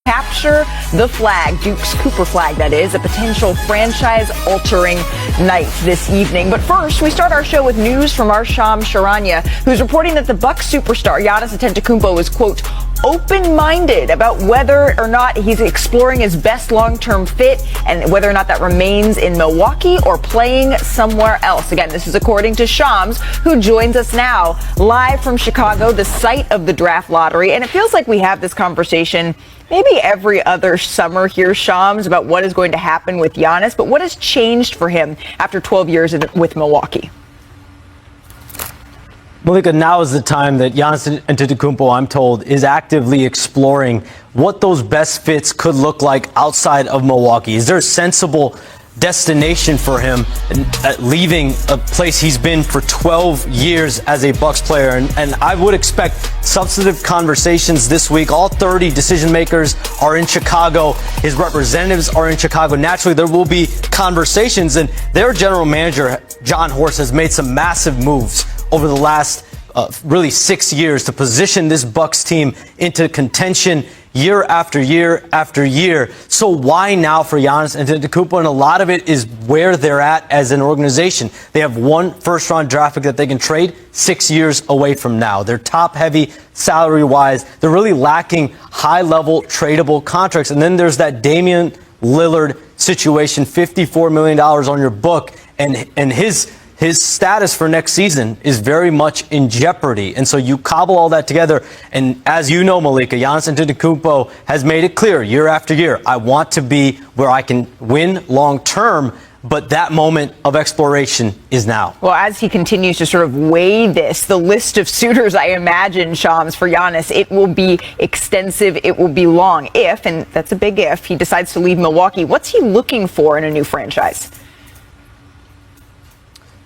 Capture the flag, Duke's Cooper flag, that is, a potential franchise-altering night this evening. But first, we start our show with news from our Shams Charania, who's reporting that the Bucks superstar Giannis Antetokounmpo is, quote, open-minded about whether or not he's exploring his best long-term fit and whether or not that remains in Milwaukee or playing somewhere else. Again, this is according to Shams, who joins us now live from Chicago, the site of the draft lottery. And it feels like we have this conversation maybe every other summer here, Shams, about what is going to happen with Giannis. But what has changed for him after 12 years with Milwaukee? Malika, now is the time that Giannis Antetokounmpo, I'm told, is actively exploring what those best fits could look like outside of Milwaukee. Is there a sensible destination for him leaving a place he's been for 12 years as a Bucks player? And I would expect substantive conversations this week. All 30 decision makers are in Chicago. His representatives are in Chicago. Naturally, there will be conversations, and their general manager, John Horst, has made some massive moves over the last really 6 years to position this Bucks team into contention year after year after year. So why now for Giannis Antetokounmpo? And a lot of it is where they're at as an organization. They have one first-round draft pick that they can trade 6 years away from now. They're top-heavy salary-wise. They're really lacking high-level tradable contracts. And then there's that Damian Lillard situation, $54 million on your book, and his status for next season is very much in jeopardy. And so you cobble all that together. And as you know, Malika, Giannis Antetokounmpo has made it clear year after year, I want to be where I can win long term. But that moment of exploration is now. Well, as he continues to sort of weigh this, the list of suitors, I imagine, Shams, for Giannis, it will be extensive. It will be long. If, and that's a big if, he decides to leave Milwaukee, what's he looking for in a new franchise?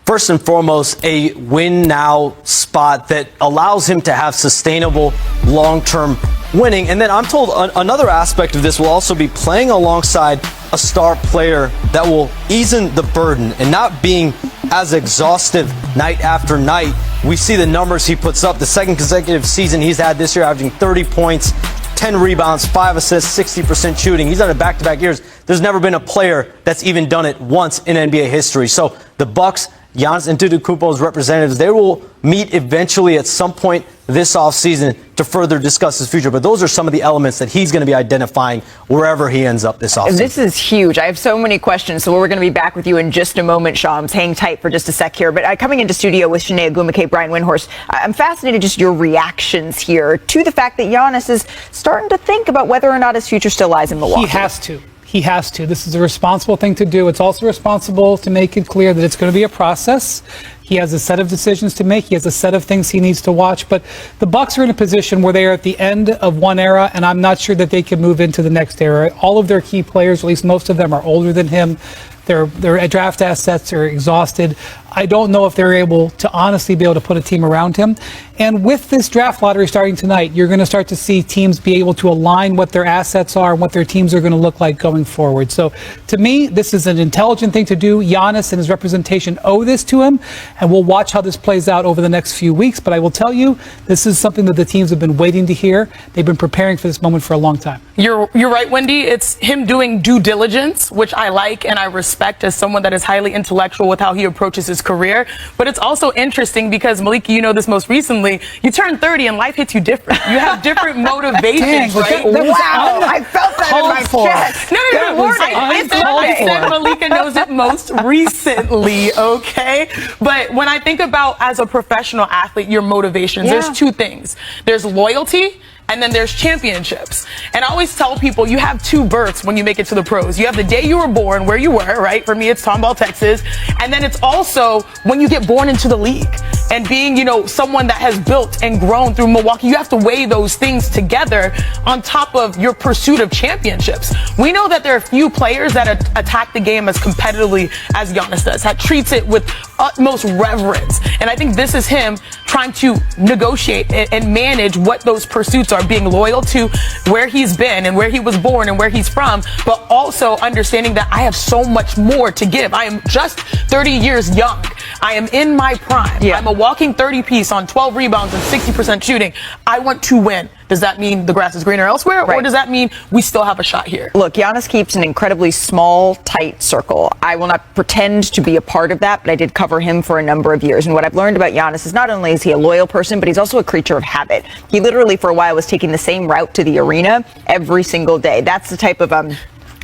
First and foremost, a win-now spot that allows him to have sustainable long-term winning. And then I'm told another aspect of this will also be playing alongside a star player that will ease the burden and not being as exhaustive night after night. We see the numbers he puts up. The second consecutive season he's had this year, averaging 30 points, 10 rebounds, 5 assists, 60% shooting. He's done it back-to-back years. There's never been a player that's even done it once in NBA history. So the Bucks, Giannis Antetokounmpo's representatives, they will meet eventually at some point this offseason to further discuss his future. But those are some of the elements that he's going to be identifying wherever he ends up this offseason. This is huge. I have so many questions, so we're going to be back with you in just a moment, Shams. Hang tight for just a sec here. But coming into studio with Shanae Agumake, Brian Windhorst, I'm fascinated just your reactions here to the fact that Giannis is starting to think about whether or not his future still lies in Milwaukee. He has to. He has to. This is a responsible thing to do. It's also responsible to make it clear that it's going to be a process. He has a set of decisions to make. He has a set of things he needs to watch. But the Bucks are in a position where they are at the end of one era, and I'm not sure that they can move into the next era. All of their key players, at least most of them, are older than him. Their draft assets are exhausted. I don't know if they're able to honestly be able to put a team around him. And with this draft lottery starting tonight, you're going to start to see teams be able to align what their assets are and what their teams are going to look like going forward. So to me, this is an intelligent thing to do. Giannis and his representation owe this to him, and we'll watch how this plays out over the next few weeks. But I will tell you, this is something that the teams have been waiting to hear. They've been preparing for this moment for a long time. You're right, Wendy. It's him doing due diligence, which I like and I respect as someone that is highly intellectual with how he approaches his career. But it's also interesting because, Malika, you know this most recently, you turn 30 and life hits you different. You have different motivations, right? Wow, I felt that in my chest. No, I said Malika knows it most recently, okay? But when I think about as a professional athlete, your motivations, there's two things. There's loyalty, and then there's championships. And I always tell people you have two births when you make it to the pros. You have the day you were born, where you were, right? For me, it's Tomball, Texas. And then it's also when you get born into the league. And being, you know, someone that has built and grown through Milwaukee, you have to weigh those things together on top of your pursuit of championships. We know that there are few players that attack the game as competitively as Giannis does, that treats it with utmost reverence. And I think this is him trying to negotiate and manage what those pursuits are, being loyal to where he's been and where he was born and where he's from, but also understanding that I have so much more to give. I am just 30 years young. I am in my prime. I'm a walking 30 piece on 12 rebounds and 60% shooting. I want to win. Does that mean the grass is greener elsewhere? Or Right. does that mean we still have a shot here? Look, Giannis keeps an incredibly small, tight circle. I will not pretend to be a part of that, but I did cover him for a number of years. And what I've learned about Giannis is not only is he a loyal person, but he's also a creature of habit. He literally, for a while, was taking the same route to the arena every single day. That's the type of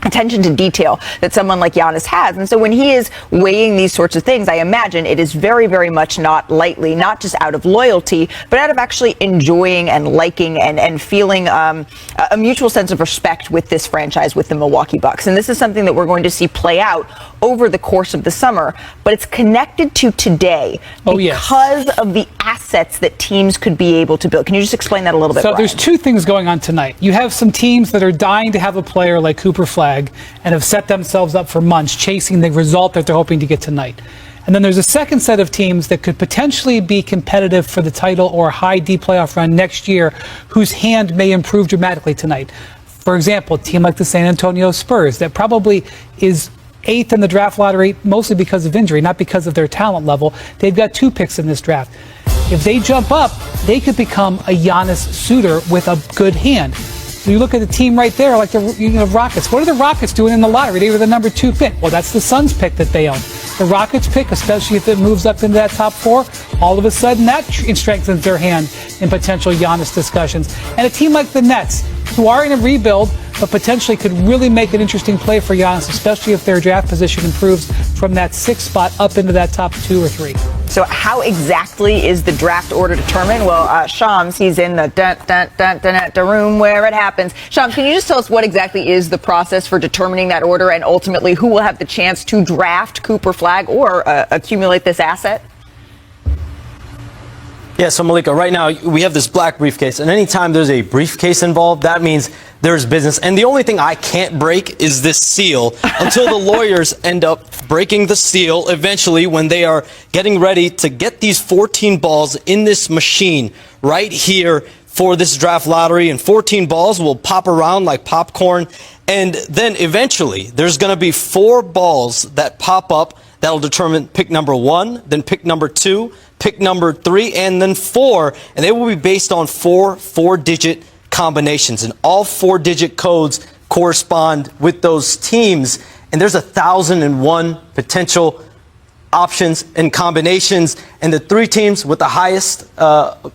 attention to detail that someone like Giannis has. And so when he is weighing these sorts of things, I imagine it is very, very much not lightly, not just out of loyalty, but out of actually enjoying and liking and feeling a mutual sense of respect with this franchise, with the Milwaukee Bucks. And this is something that we're going to see play out over the course of the summer, but it's connected to today because of the assets that teams could be able to build. Can you just explain that a little bit, So Brian? there's two things going on tonight. You have some teams that are dying to have a player like Cooper Flag and have set themselves up for months chasing the result that they're hoping to get tonight. And then there's a second set of teams that could potentially be competitive for the title or a high D playoff run next year, whose hand may improve dramatically tonight. For example, a team like the San Antonio Spurs that probably is 8th in the draft lottery, mostly because of injury, not because of their talent level. They've got 2 picks in this draft. If they jump up, they could become a Giannis suitor with a good hand. So you look at the team right there, like the Rockets. What are the Rockets doing in the lottery? They were the number 2 pick. Well, that's the Suns pick that they own. The Rockets pick, especially if it moves up into that top 4, all of a sudden that strengthens their hand in potential Giannis discussions. And a team like the Nets, who are in a rebuild, but potentially could really make an interesting play for Giannis, especially if their draft position improves from that 6th spot up into that top 2 or 3. So how exactly is the draft order determined? Well, Shams, he's in the room where it happens. Shams, can you just tell us what exactly is the process for determining that order and ultimately who will have the chance to draft Cooper Flag or accumulate this asset? Yeah, so Malika, right now we have this black briefcase, and anytime there's a briefcase involved, that means there's business. And the only thing I can't break is this seal until the lawyers end up breaking the seal eventually when they are getting ready to get these 14 balls in this machine right here for this draft lottery. And 14 balls will pop around like popcorn. And then eventually there's going to be 4 balls that pop up that'll determine pick number 1, then pick number 2, pick number 3, and then 4. And they will be based on 4-digit combinations. And all 4-digit codes correspond with those teams. And there's 1,001 potential options and combinations. And the 3 teams with the highest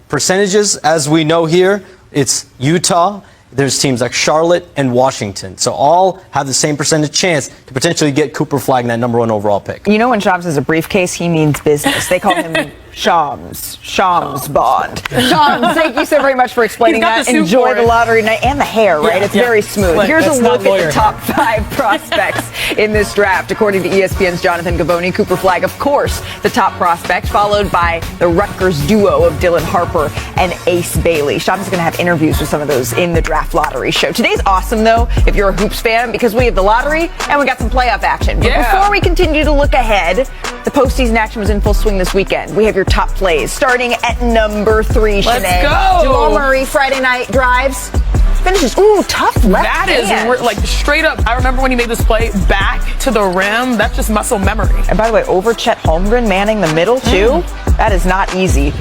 percentages, as we know here, it's Utah. There's teams like Charlotte and Washington. So all have the same percentage chance to potentially get Cooper Flag in that number 1 overall pick. You know, when Shams has a briefcase, he means business. They call him Shams Bond. Shams, thank you so very much for explaining that. Enjoy the lottery night and the hair, right? It's very smooth. Like, here's a look at lawyer. the top 5 prospects in this draft. According to ESPN's Jonathan Givony, Cooper Flag, of course, the top prospect, followed by the Rutgers duo of Dylan Harper and Ace Bailey. Shams is going to have interviews with some of those in the draft lottery show. Today's awesome, though, if you're a Hoops fan, because we have the lottery and we got some playoff action. But before we continue to look ahead, the postseason action was in full swing this weekend. We have your top plays, starting at number 3, Let's Sinead. go. Jamal Murray, Friday night drives, finishes. Ooh, tough left That hand. is like straight up. I remember when he made this play back to the rim. That's just muscle memory. And by the way, over Chet Holmgren, manning the middle, too. That is not easy.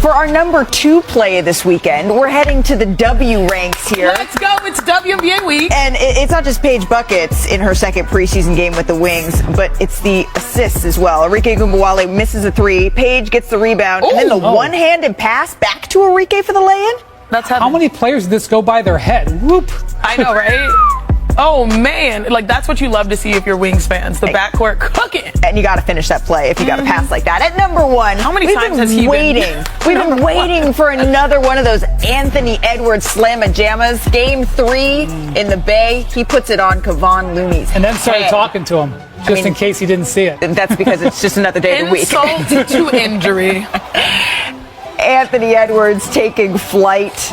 For our number 2 play this weekend, we're heading to the W ranks here. Let's go. It's WNBA week. And it's not just Paige buckets in her second preseason game with the Wings, but it's the assists as well. Arike Gumbawale misses a 3. Paige gets the rebound. And then the one-handed pass back to Arike for the lay-in. That's How many players did this go by their head? Whoop. I know, right? Oh, man. Like, that's what you love to see if you're Wings fans. The backcourt cooking. And you got to finish that play if you got to pass like that. At number 1, How many times has he been? We've been waiting for another one of those Anthony Edwards slamma-jammas. Game 3 in the Bay. He puts it on Kevon Looney's And then started head. talking to him, just in case he didn't see it. That's because it's just another day of the week. Insult to injury. Anthony Edwards taking flight.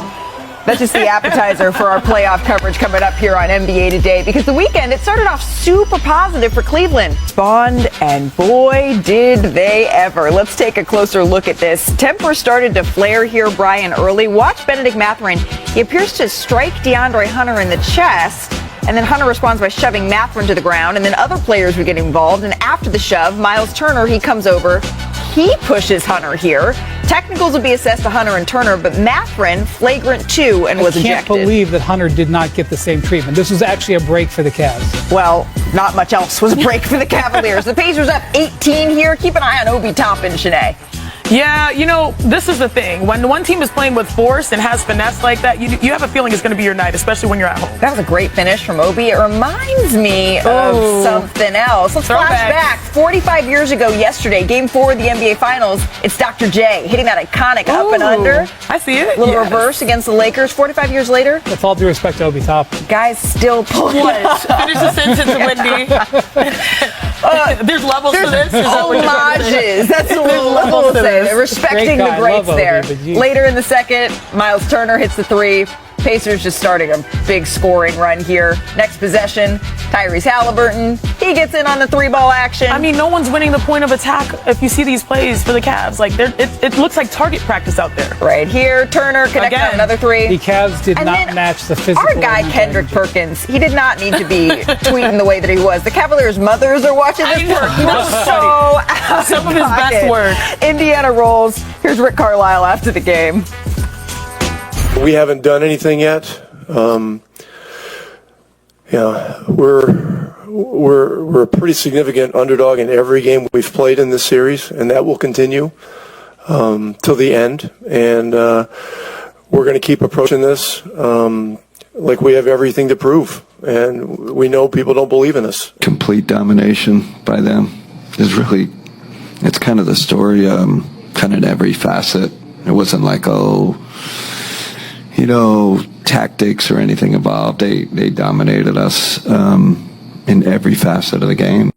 That's just the appetizer for our playoff coverage coming up here on NBA Today, because the weekend, it started off super positive for Cleveland. Bond, and boy, did they ever. Let's take a closer look at this. Temper started to flare here, Brian, early. Watch Benedict Mathurin. He appears to strike DeAndre Hunter in the chest, and then Hunter responds by shoving Mathurin to the ground, and then other players would get involved. And after the shove, Miles Turner, he comes over. He pushes Hunter here. Technicals will be assessed to Hunter and Turner, but Matherin, flagrant 2 and was I can't ejected. believe that Hunter did not get the same treatment. This was actually a break for the Cavs. Well, not much else was a break for the Cavaliers. The Pacers up 18 here. Keep an eye on Obi Toppin, Shanae. Yeah, you know, this is the thing. When one team is playing with force and has finesse like that, you have a feeling it's going to be your night, especially when you're at home. That was a great finish from Obi. It reminds me of something else. Let's flash back 45 years ago yesterday, Game 4 of the NBA Finals. It's Dr. J hitting that iconic up and under. I see it. Little reverse against the Lakers. 45 years later. With all due respect to Obi Toppin. Guys still pulling it. Finish the sentence, Wendy. There's levels to this. Is that what you're trying to say? Homages. That's the level to say. Respecting the greats there. Later in the second, Miles Turner hits the 3. Pacers just starting a big scoring run here. Next possession, Tyrese Halliburton. He gets in on the 3-ball action. I mean, no one's winning the point of attack if you see these plays for the Cavs. Like, it looks like target practice out there. Right here, Turner connecting on another 3. The Cavs did not match the physical. Our guy, Kendrick Perkins, he did not need to be tweeting the way that he was. The Cavaliers' mothers are watching this. He was so out Some of his best work. Indiana rolls. Here's Rick Carlisle after the game. We haven't done anything yet. We're a pretty significant underdog in every game we've played in this series, and that will continue till the end. And we're going to keep approaching this like we have everything to prove, and we know people don't believe in us. Complete domination by them is really, it's kind of the story, kind of in every facet. It wasn't like, tactics or anything involved. They dominated us in every facet of the game.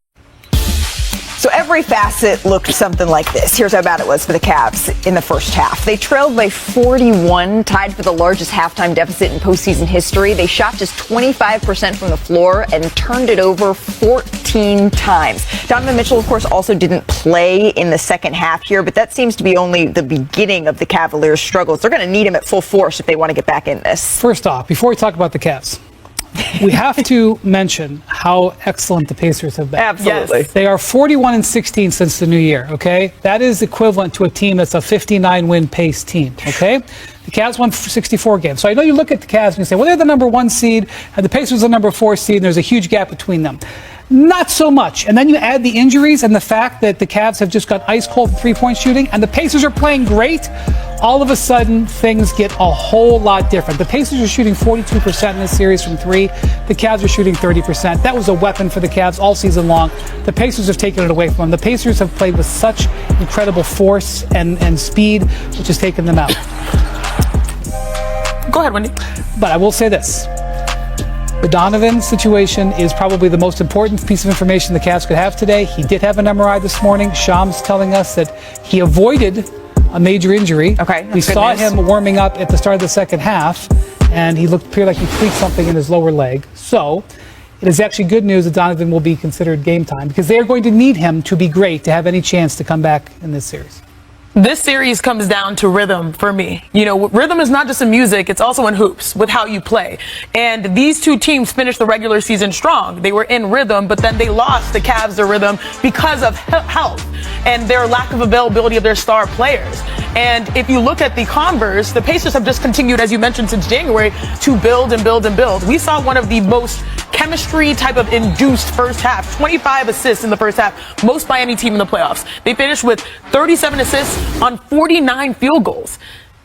So every facet looked something like this. Here's how bad it was for the Cavs in the first half. They trailed by 41, tied for the largest halftime deficit in postseason history. They shot just 25% from the floor and turned it over 14 times. Donovan Mitchell, of course, also didn't play in the second half here, but that seems to be only the beginning of the Cavaliers' struggles. They're going to need him at full force if they want to get back in this. First off, before we talk about the Cavs, we have to mention how excellent the Pacers have been. Absolutely. Yes. They are 41-16 since the new year, okay? That is equivalent to a team that's a 59-win pace team, okay? The Cavs won 64 games. So I know you look at the Cavs and you say, well, they're the number 1 seed, and the Pacers are the number 4 seed, and there's a huge gap between them. Not so much. And then you add the injuries and the fact that the Cavs have just got ice cold three-point shooting, and the Pacers are playing great. All of a sudden, things get a whole lot different. The Pacers are shooting 42% in this series from 3. The Cavs are shooting 30%. That was a weapon for the Cavs all season long. The Pacers have taken it away from them. The Pacers have played with such incredible force and speed, which has taken them out. Go ahead, Wendy. But I will say this. The Donovan situation is probably the most important piece of information the Cavs could have today. He did have an MRI this morning. Shams telling us that he avoided a major injury. Okay, we saw him warming up at the start of the second half, and he appeared like he tweaked something in his lower leg. So it is actually good news that Donovan will be considered game time, because they are going to need him to be great to have any chance to come back in this series. This series comes down to rhythm for me. You know, rhythm is not just in music, it's also in hoops with how you play. And these two teams finished the regular season strong. They were in rhythm, but then they lost the Cavs their rhythm because of health and their lack of availability of their star players. And if you look at the converse, the Pacers have just continued, as you mentioned, since January to build and build and build. We saw one of the most chemistry type of induced first half, 25 assists in the first half, most by any team in the playoffs. They finished with 37 assists on 49 field goals.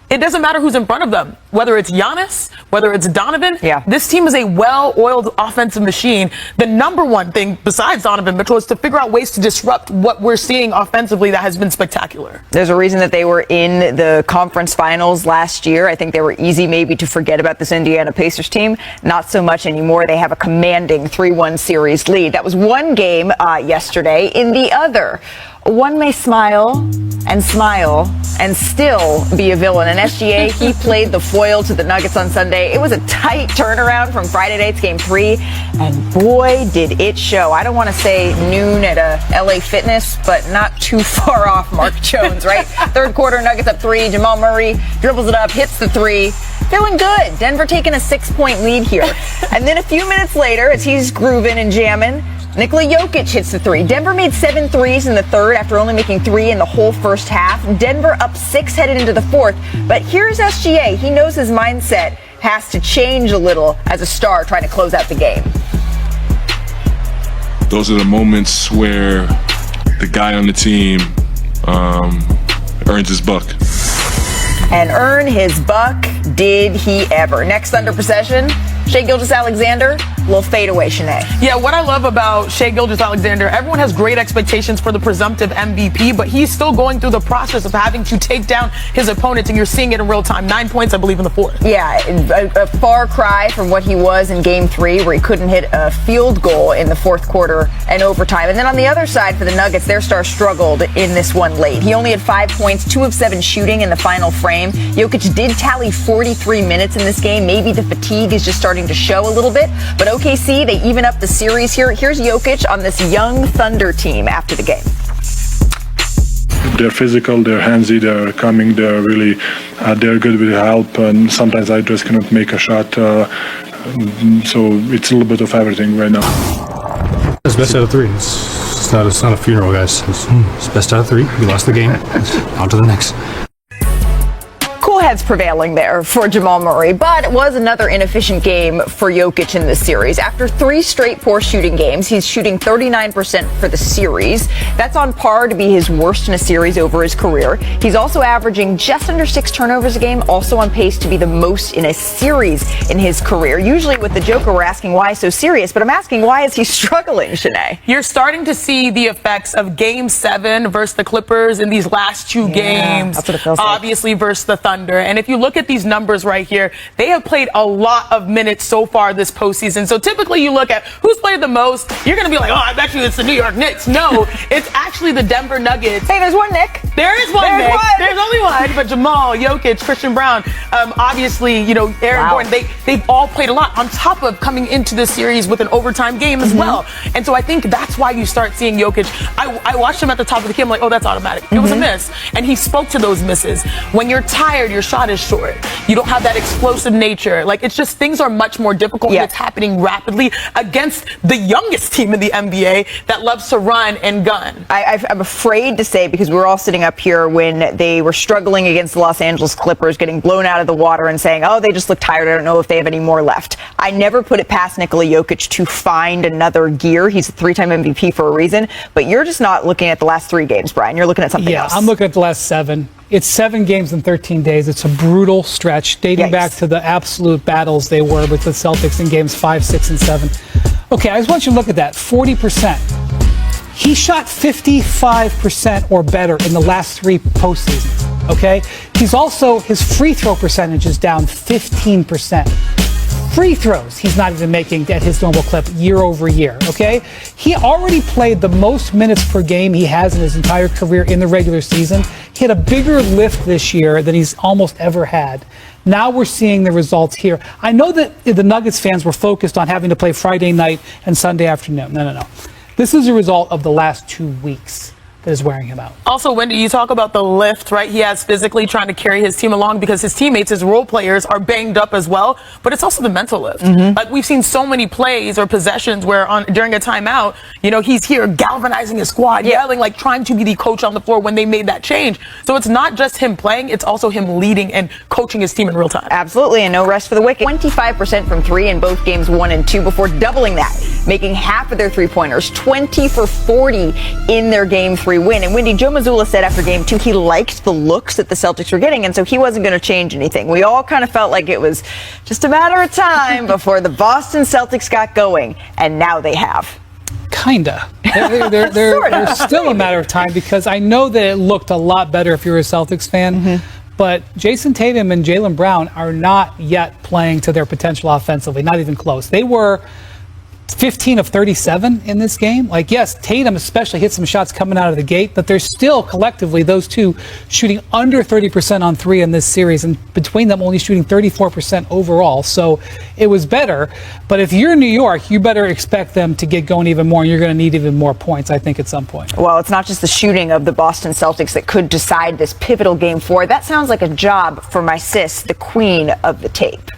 It doesn't matter who's in front of them, whether it's Giannis, whether it's Donovan. Yeah. This team is a well-oiled offensive machine. The number one thing besides Donovan Mitchell is to figure out ways to disrupt what we're seeing offensively that has been spectacular. There's a reason that they were in the conference finals last year. I think they were easy maybe to forget about this Indiana Pacers team. Not so much anymore. They have a commanding 3-1 series lead. That was one game yesterday. In the other, one may smile and still be a villain. And SGA, he played the foil to the Nuggets on Sunday. It was a tight turnaround from Friday night's Game 3, and boy, did it show. I don't want to say noon at a LA Fitness, but not too far off Mark Jones, right? Third quarter, Nuggets up 3. Jamal Murray dribbles it up, hits the 3. Feeling good. Denver taking a 6-point lead here. And then a few minutes later, as he's grooving and jamming, Nikola Jokic hits the three. Denver made 7 threes in the third after only making 3 in the whole first half. Denver up 6 headed into the fourth. But here's SGA. He knows his mindset has to change a little as a star trying to close out the game. Those are the moments where the guy on the team earns his buck. And earn his buck, did he ever. Next under possession, Shai Gilgeous-Alexander, little fadeaway, Shanae. Yeah, what I love about Shai Gilgeous-Alexander, everyone has great expectations for the presumptive MVP, but he's still going through the process of having to take down his opponents, and you're seeing it in real time. 9 points, I believe, in the fourth. Yeah, a far cry from what he was in Game 3, where he couldn't hit a field goal in the fourth quarter and overtime. And then on the other side for the Nuggets, their star struggled in this one late. He only had 5 points, 2 of 7 shooting in the final frame. Jokic did tally 43 minutes in this game. Maybe the fatigue is just starting to show a little bit. But OKC, they even up the series here. Here's Jokic on this young Thunder team after the game. They're physical, they're handsy, they're coming, they're really, they're good with help, and sometimes I just cannot make a shot. So it's a little bit of everything right now. It's best out of 3. It's not a funeral, guys. It's best out of 3. We lost the game. On to the next. Cool heads prevailing there for Jamal Murray, but it was another inefficient game for Jokic in this series. After 3 straight poor shooting games, he's shooting 39% for the series. That's on par to be his worst in a series over his career. He's also averaging just under 6 turnovers a game, also on pace to be the most in a series in his career. Usually with the Joker, we're asking why so serious, but I'm asking why is he struggling, Shanae? You're starting to see the effects of Game 7 versus the Clippers in these last 2 games. That's what it feels like. Obviously versus the Thunder. And if you look at these numbers right here, they have played a lot of minutes so far this postseason. So typically you look at who's played the most, you're going to be like, oh, I bet you it's the New York Knicks. No, it's actually the Denver Nuggets. Hey, there's one Nick. There is one Nick. There's only one. But Jamal, Jokic, Christian Brown, obviously, you know, Aaron Gordon, they've all played a lot on top of coming into this series with an overtime game as well. And so I think that's why you start seeing Jokic. I watched him at the top of the game, I'm like, oh, that's automatic. It was a miss. And he spoke to those misses. When you're tired, your shot is short. You don't have that explosive nature. Like, it's just things are much more difficult when it's happening rapidly against the youngest team in the NBA that loves to run and gun. I'm afraid to say, because we were all sitting up here when they were struggling against the Los Angeles Clippers, getting blown out of the water and saying, oh, they just look tired. I don't know if they have any more left. I never put it past Nikola Jokic to find another gear. He's a 3-time MVP for a reason. But you're just not looking at the last 3 games, Brian. You're looking at something else. Yeah, I'm looking at the last 7. It's 7 games in 13 days. It's a brutal stretch dating back to the absolute battles they were with the Celtics in games 5, 6, and 7. Okay, I just want you to look at that. 40%. He shot 55% or better in the last 3 postseasons. Okay? He's also, his free throw percentage is down 15%. Free throws he's not even making at his normal clip year over year, okay? He already played the most minutes per game he has in his entire career in the regular season. He had a bigger lift this year than he's almost ever had. Now we're seeing the results here. I know that the Nuggets fans were focused on having to play Friday night and Sunday afternoon. No. This is a result of the last 2 weeks that is wearing him out. Also, Wendy, you talk about the lift, right? He has physically trying to carry his team along because his teammates, his role players, are banged up as well. But it's also the mental lift. Like, we've seen so many plays or possessions where during a timeout, you know, he's here galvanizing his squad, yelling, like trying to be the coach on the floor when they made that change. So it's not just him playing, it's also him leading and coaching his team in real time. Absolutely, and no rest for the wicked. 25% from 3 in both games 1 and 2 before doubling that, making half of their 3-pointers, 20 for 40 in their Game 3 win. And Wendy, Joe Mazzulla said after Game 2 he liked the looks that the Celtics were getting, and so he wasn't going to change anything. We all kind of felt like it was just a matter of time before the Boston Celtics got going, and now they have. Kinda. They're still a matter of time, because I know that it looked a lot better if you're a Celtics fan. But Jason Tatum and Jaylen Brown are not yet playing to their potential offensively, not even close. They were 15 of 37 in this game. Like, yes, Tatum especially hit some shots coming out of the gate, but they're still collectively, those two, shooting under 30% on 3 in this series, and between them only shooting 34% overall. So it was better. But if you're in New York, you better expect them to get going even more, and you're going to need even more points, I think, at some point. Well, it's not just the shooting of the Boston Celtics that could decide this pivotal Game 4. That sounds like a job for my sis, the queen of the tape.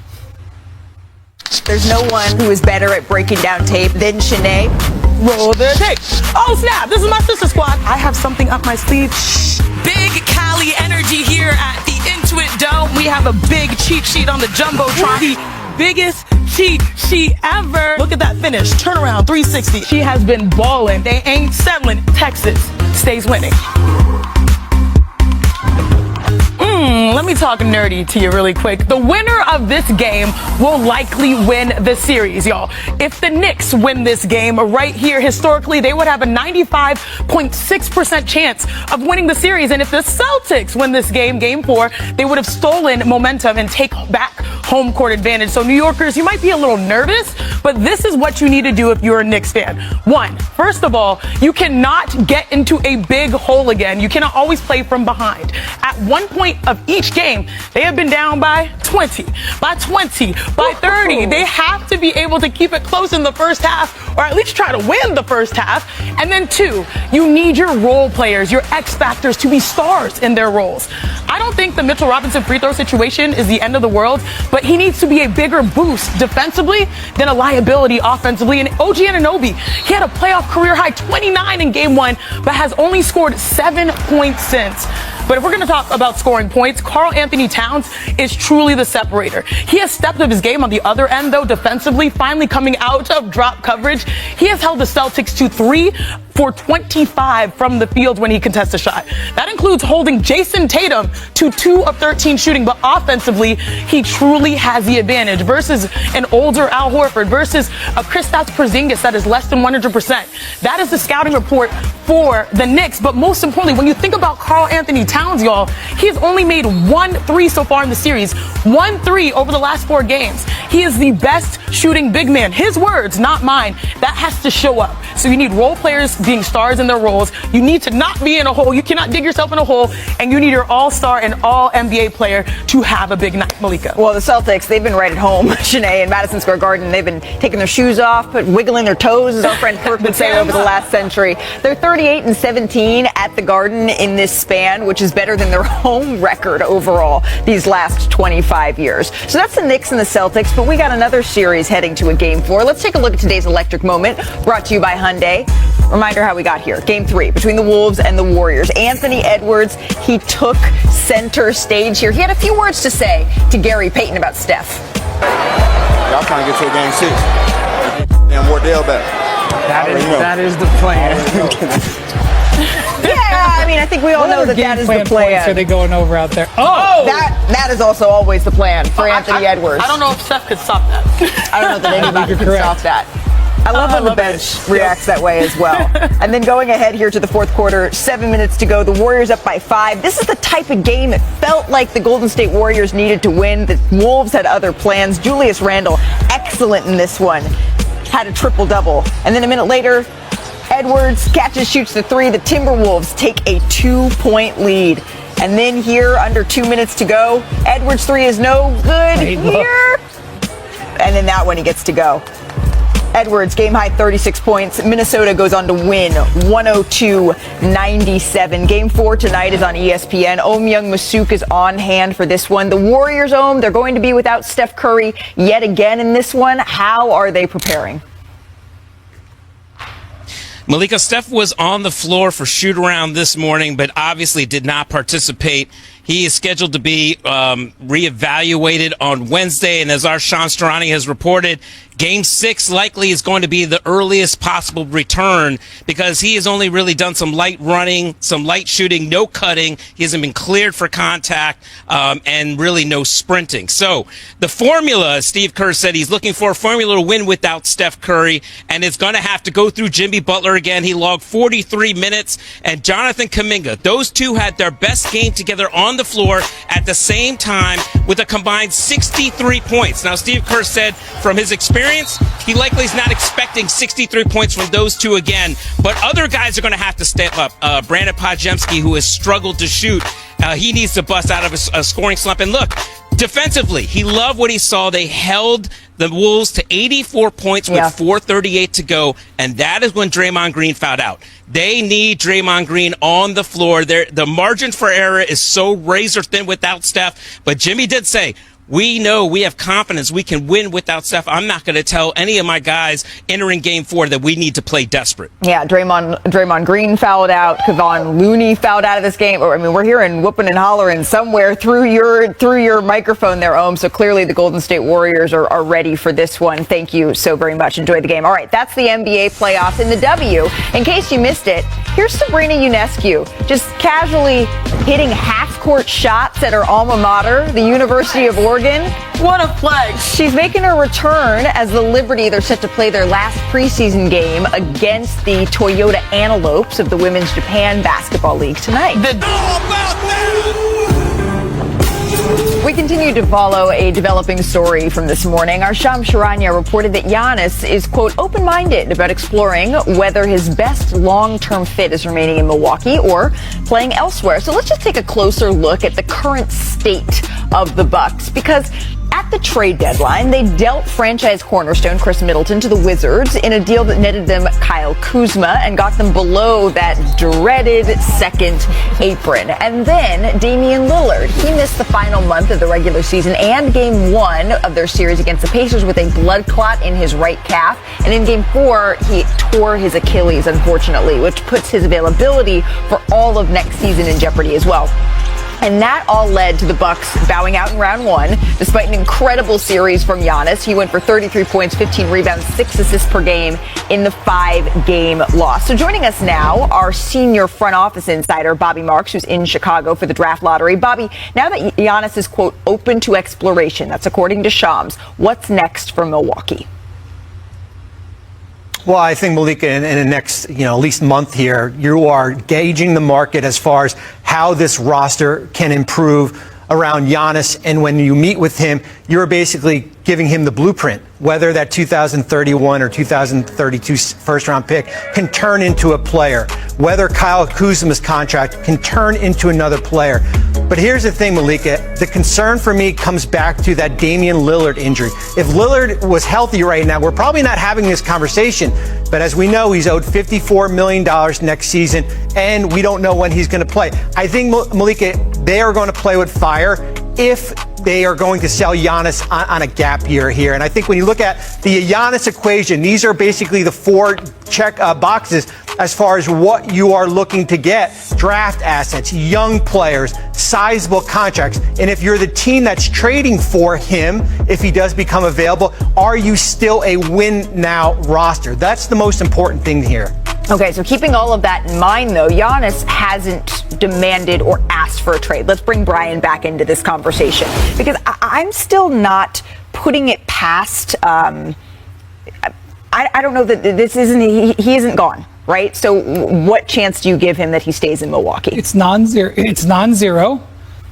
There's no one who is better at breaking down tape than Shanae. Roll the tape. Oh, snap. This is my sister squad. I have something up my sleeve. Shh. Big Cali energy here at the Intuit Dome. We have a big cheat sheet on the Jumbotron. The biggest cheat sheet ever. Look at that finish. Turnaround 360. She has been balling. They ain't settling. Texas stays winning. Let me talk nerdy to you really quick. The winner of this game will likely win the series, y'all. If the Knicks win this game right here, historically, they would have a 95.6% chance of winning the series. And if the Celtics win this game, game 4, they would have stolen momentum and take back home court advantage. So New Yorkers, you might be a little nervous, but this is what you need to do if you're a Knicks fan. One, first of all, you cannot get into a big hole again. You cannot always play from behind. At one point of each game, they have been down by 20, by 20, by 30. They have to be able to keep it close in the first half, or at least try to win the first half. And then 2, you need your role players, your X factors to be stars in their roles. I don't think the Mitchell Robinson free throw situation is the end of the world, but he needs to be a bigger boost defensively than a liability offensively. And OG Anunoby, he had a playoff career high 29 in game 1, but has only scored 7 points since. But if we're going to talk about scoring points, Karl Anthony Towns is truly the separator. He has stepped up his game on the other end, though, defensively, finally coming out of drop coverage. He has held the Celtics to 3 for 25 from the field when he contests a shot. That includes holding Jason Tatum to 2 of 13 shooting, but offensively, he truly has the advantage versus an older Al Horford, versus a Kristaps Porzingis that is less than 100%. That is the scouting report for the Knicks. But most importantly, when you think about Karl Anthony Towns, y'all, he has only made 1 3 so far in the series. 1 3 over the last 4 games. He is the best shooting big man. His words, not mine. That has to show up. So you need role players being stars in their roles. You need to not be in a hole. You cannot dig yourself in a hole. And you need your all-star and all-NBA player to have a big night, Malika. Well, the Celtics, they've been right at home, Shanae, in Madison Square Garden. They've been taking their shoes off, but wiggling their toes, as our friend Kirk would say, over the last century. They're 38-17 at the Garden in this span, which is better than their home record overall these last 25 years. So that's the Knicks and the Celtics, but we got another series heading to a Game 4. Let's take a look at today's electric moment, brought to you by Hyundai. Reminder how we got here. Game 3 between the Wolves and the Warriors. Anthony Edwards, he took center stage here. He had a few words to say to Gary Payton about Steph. Y'all trying to get to a Game 6. And Wardell back. That is the plan. Yeah, I mean, I think we all know that is the plan. Are they going over out there? Oh! That is also always the plan for Anthony Edwards. I don't know if Steph could stop that. I don't know that anybody can stop that. I love when the bench reacts that way as well. And then going ahead here to the fourth quarter, 7 minutes to go. The Warriors up by 5. This is the type of game it felt like the Golden State Warriors needed to win. The Wolves had other plans. Julius Randle, excellent in this one. Had a triple-double. And then a minute later, Edwards catches, shoots the 3. The Timberwolves take a 2-point lead. And then here, under 2 minutes to go, Edwards' 3 is no good here. And then that one he gets to go. Edwards, game high 36 points. Minnesota goes on to win 102-97. Game 4 tonight is on ESPN. Young Masuk is on hand for this one. The Warriors, they're going to be without Steph Curry yet again in this one. How are they preparing? Malika, Steph was on the floor for shoot-around this morning, but obviously did not participate. He is scheduled to be reevaluated on Wednesday, and as our Sean Stirani has reported, Game 6 likely is going to be the earliest possible return because he has only really done some light running, some light shooting, no cutting. He hasn't been cleared for contact, and really no sprinting. So the formula, as Steve Kerr said, he's looking for a formula to win without Steph Curry, and it's going to have to go through Jimmy Butler again. He logged 43 minutes, and Jonathan Kuminga. Those two had their best game together on the floor at the same time with a combined 63 points. Now, Steve Kerr said from his experience, he likely is not expecting 63 points from those two again, but other guys are going to have to step up. Brandon Podziemski, who has struggled to shoot, he needs to bust out of a scoring slump. And look, defensively, he loved what he saw. They held the Wolves to 84 points with 4:38 to go, and that is when Draymond Green fouled out. They need Draymond Green on the floor. The margin for error is so razor thin without Steph, but Jimmy did say, We know we have confidence we can win without Steph. I'm not going to tell any of my guys entering Game 4 that we need to play desperate. Yeah, Draymond Green fouled out. Kevon Looney fouled out of this game. I mean, we're hearing whooping and hollering somewhere through your microphone there, Ohm. So clearly the Golden State Warriors are ready for this one. Thank you so very much. Enjoy the game. All right, that's the NBA playoffs. In the W, in case you missed it, here's Sabrina Ionescu just casually hitting half-court shots at her alma mater, the University of Oregon. What a flex. She's making her return as the Liberty. They're set to play their last preseason game against the Toyota Antelopes of the Women's Japan Basketball League tonight. We continue to follow a developing story from this morning. Our Shams Charania reported that Giannis is, quote, open-minded about exploring whether his best long-term fit is remaining in Milwaukee or playing elsewhere. So let's just take a closer look at the current state of the Bucks, because at the trade deadline, they dealt franchise cornerstone Chris Middleton to the Wizards in a deal that netted them Kyle Kuzma and got them below that dreaded second apron. And then Damian Lillard, he missed the final month of the regular season and Game 1 of their series against the Pacers with a blood clot in his right calf. And in Game 4, he tore his Achilles, unfortunately, which puts his availability for all of next season in jeopardy as well. And that all led to the Bucks bowing out in round 1, despite an incredible series from Giannis. He went for 33 points, 15 rebounds, 6 assists per game in the 5-game loss. So joining us now, our senior front office insider, Bobby Marks, who's in Chicago for the draft lottery. Bobby, now that Giannis is, quote, open to exploration, that's according to Shams, what's next for Milwaukee? Well, I think, Malika, in the next, at least month here, you are gauging the market as far as how this roster can improve around Giannis. And when you meet with him, you're basically giving him the blueprint, whether that 2031 or 2032 first-round pick can turn into a player, whether Kyle Kuzma's contract can turn into another player. But here's the thing, Malika, the concern for me comes back to that Damian Lillard injury. If Lillard was healthy right now, we're probably not having this conversation. But as we know, he's owed $54 million next season, and we don't know when he's going to play. I think, Malika, they are going to play with fire if they are going to sell Giannis on a gap year here. And I think when you look at the Giannis equation, these are basically the 4 check boxes as far as what you are looking to get: draft assets, young players, sizable contracts. And if you're the team that's trading for him, if he does become available, are you still a win now roster? That's the most important thing here. Okay, so keeping all of that in mind, though, Giannis hasn't demanded or asked for a trade. Let's bring Brian back into this conversation, because I'm still not putting it past. I don't know that this isn't. He isn't gone, right? So, what chance do you give him that he stays in Milwaukee? It's non-zero. It's non-zero,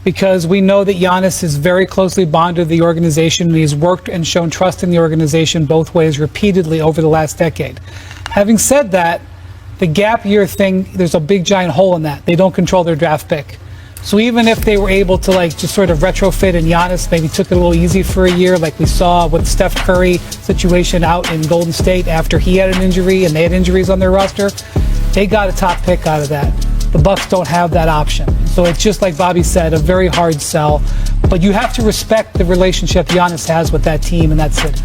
because we know that Giannis is very closely bonded to the organization, and he's worked and shown trust in the organization both ways repeatedly over the last decade. Having said that, the gap year thing, there's a big giant hole in that. They don't control their draft pick. So even if they were able to just sort of retrofit, and Giannis maybe took it a little easy for a year, like we saw with Steph Curry situation out in Golden State after he had an injury and they had injuries on their roster, they got a top pick out of that. The Bucks don't have that option. So it's just like Bobby said, a very hard sell. But you have to respect the relationship Giannis has with that team and that city.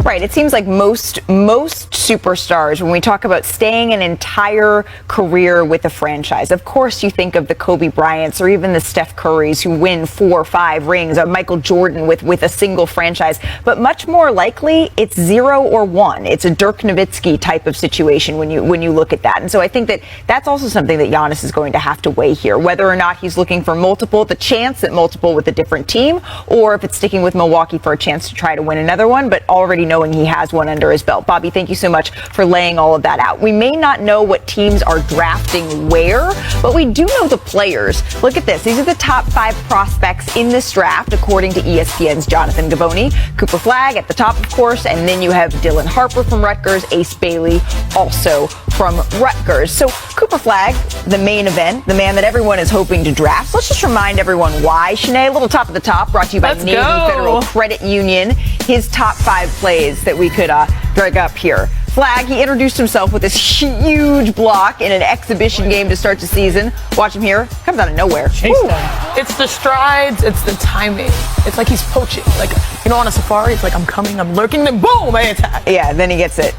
Right. It seems like most superstars, when we talk about staying an entire career with a franchise, of course you think of the Kobe Bryants or even the Steph Currys who win 4 or 5 rings, or Michael Jordan with a single franchise. But much more likely, it's 0 or 1. It's a Dirk Nowitzki type of situation when you look at that. And so I think that that's also something that Giannis is going to have to weigh here, whether or not he's looking for the chance at multiple with a different team, or if it's sticking with Milwaukee for a chance to try to win another one, but already knowing he has one under his belt. Bobby, thank you so much for laying all of that out. We may not know what teams are drafting where, but we do know the players. Look at this. These are the top 5 prospects in this draft, according to ESPN's Jonathan Givony. Cooper Flagg at the top, of course, and then you have Dylan Harper from Rutgers, Ace Bailey also from Rutgers. So Cooper Flagg, the main event, the man that everyone is hoping to draft. Let's just remind everyone why. Shanae, a little top of the top, brought to you by Navy Federal Credit Union. His top 5 plays that we could drag up here. Flag, he introduced himself with this huge block in an exhibition game to start the season. Watch him here. Comes out of nowhere. It's the strides, it's the timing. It's like he's poaching. Like, you know, on a safari, it's like, I'm coming, I'm lurking, then boom, I attack. Yeah, then he gets it.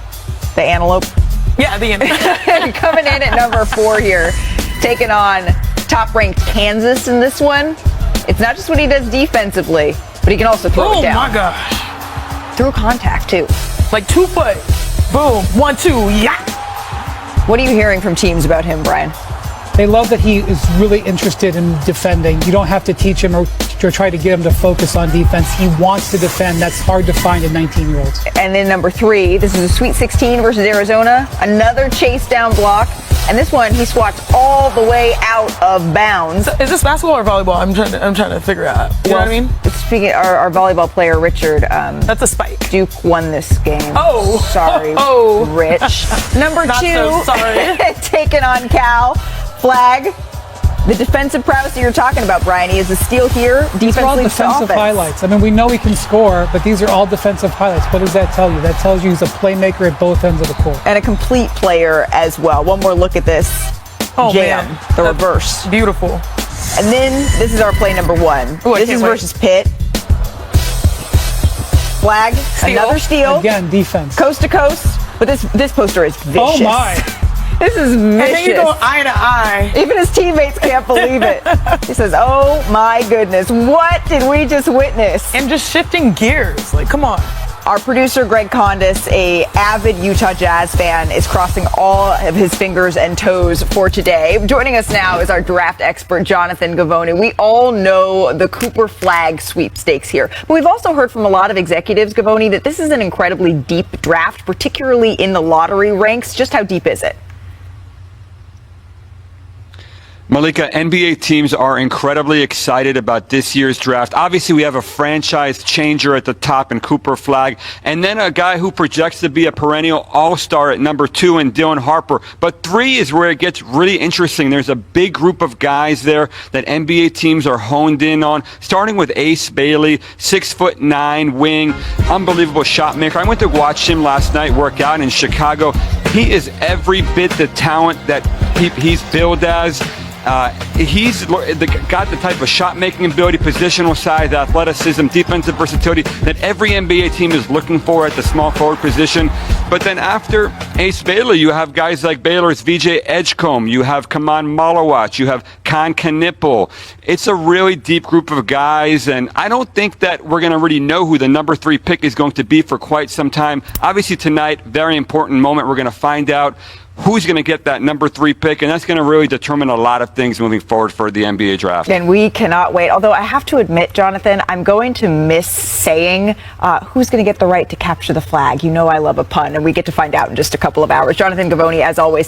The antelope. Yeah, the antelope. Coming in at number 4 here, taking on top-ranked Kansas in this one. It's not just what he does defensively, but he can also throw it down. Oh my gosh. Through contact, too. Like 2 foot. Boom. 1, 2. Yeah. What are you hearing from teams about him, Brian? They love that he is really interested in defending. You don't have to teach him or try to get him to focus on defense. He wants to defend. That's hard to find in 19-year-olds. And then number 3, this is a Sweet 16 versus Arizona. Another chase down block. And this one, he swats all the way out of bounds. Is this basketball or volleyball? I'm trying to figure out. You know what I mean? Speaking, our volleyball player Richard. That's a spike. Duke won this game. Oh, sorry, Rich. Number 2, so sorry. taking on Cal. Flag. The defensive prowess that you're talking about, Brian, he is a steal here. These are all defensive highlights. I mean, we know he can score, but these are all defensive highlights. What does that tell you? That tells you he's a playmaker at both ends of the court. And a complete player as well. One more look at this jam, the reverse. Beautiful. And then this is our play number 1. Ooh, this is versus Pitt. Flag, another steal. Again, defense. Coast to coast. But this poster is vicious. Oh, my. This is vicious. I think you go eye to eye. Even his teammates can't believe it. He says, oh my goodness, what did we just witness? And just shifting gears. Like, come on. Our producer, Greg Condis, a avid Utah Jazz fan, is crossing all of his fingers and toes for today. Joining us now is our draft expert, Jonathan Gavoni. We all know the Cooper Flag sweepstakes here. But we've also heard from a lot of executives, Gavoni, that this is an incredibly deep draft, particularly in the lottery ranks. Just how deep is it? Malika, NBA teams are incredibly excited about this year's draft. Obviously, we have a franchise changer at the top in Cooper Flag, and then a guy who projects to be a perennial all-star at number 2 in Dylan Harper. But 3 is where it gets really interesting. There's a big group of guys there that NBA teams are honed in on, starting with Ace Bailey, 6'9" wing, unbelievable shot maker. I went to watch him last night work out in Chicago. He is every bit the talent that he's billed as. He's got the type of shot-making ability, positional size, athleticism, defensive versatility that every NBA team is looking for at the small forward position. But then after Ace Bailey, you have guys like Baylor's VJ Edgecombe, you have Kaman Malawach, you have Khan Knipple. It's a really deep group of guys, and I don't think that we're going to really know who the number 3 pick is going to be for quite some time. Obviously tonight, very important moment. We're going to find out who's going to get that number 3 pick, and that's going to really determine a lot of things moving forward for the NBA draft. And we cannot wait. Although I have to admit, Jonathan, I'm going to miss saying who's going to get the right to capture the flag. You know I love a pun, and we get to find out in just a couple of hours. Jonathan Gavoni, as always.